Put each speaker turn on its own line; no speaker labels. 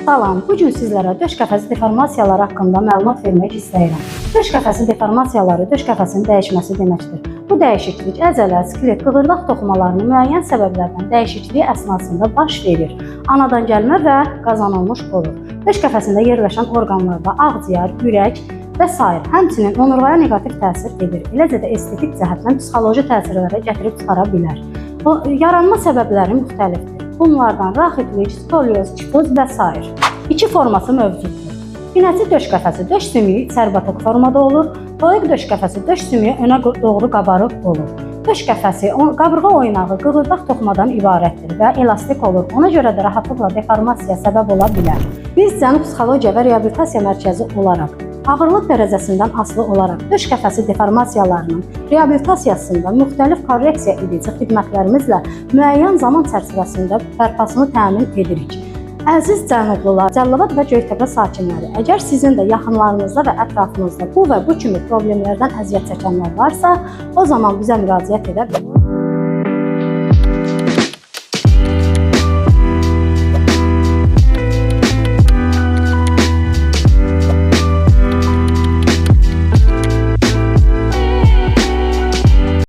Salam, bugün sizlərə döş qəfəsi deformasiyaları haqqında məlumat vermək istəyirəm. Döş qəfəsi deformasiyaları döş qəfəsinin dəyişməsi deməkdir. Bu dəyişiklik əzələ, skelet, qığırdaq toxumalarının müəyyən səbəblərdən dəyişikliyi əsnasında baş verir. Anadan gəlmə və qazanılmış olur. Döş qəfəsində yerləşən orqanlarda ağciyər, ürək və s. həmçinin onurğaya neqativ təsir edir. Eləcə də estetik cəhətdən psixoloji təsirlərə gətirib çıxara bilər. Yaranma səbəbləri müxtəlifdir. Bunlardan raxitlik, skolyoz, kifoz və s. İki forması mövcuddur. Pinəçi döş qəfəsi döş sümüyü içəribatok formada olur. Toyuq döş qəfəsi döş sümüyü önə doğru qabarıq olur. Döş qəfəsi qabırğa oynağı qığırdaq toxumadan ibarətdir və elastik olur. Ona görə də rahatlıqla deformasiya səbəb ola bilər. Biz Cənub Psixologiya və Reabilitasiya Mərkəzi olaraq ağırlıq dərəcəsindən asılı olaraq döş qəfəsi deformasiyalarının reabilitasiyasında müxtəlif korreksiya edici xidmətlərimizlə müəyyən zaman çərçivəsində bərpasını təmin edirik. Əziz cənublular, Cəlilabad və Göytəpə sakinləri, əgər sizin də yaxınlarınızda və ətrafınızda bu və bu kimi problemlərdən əziyyət çəkənlər varsa, o zaman bizə müraciət edə bilərsiniz.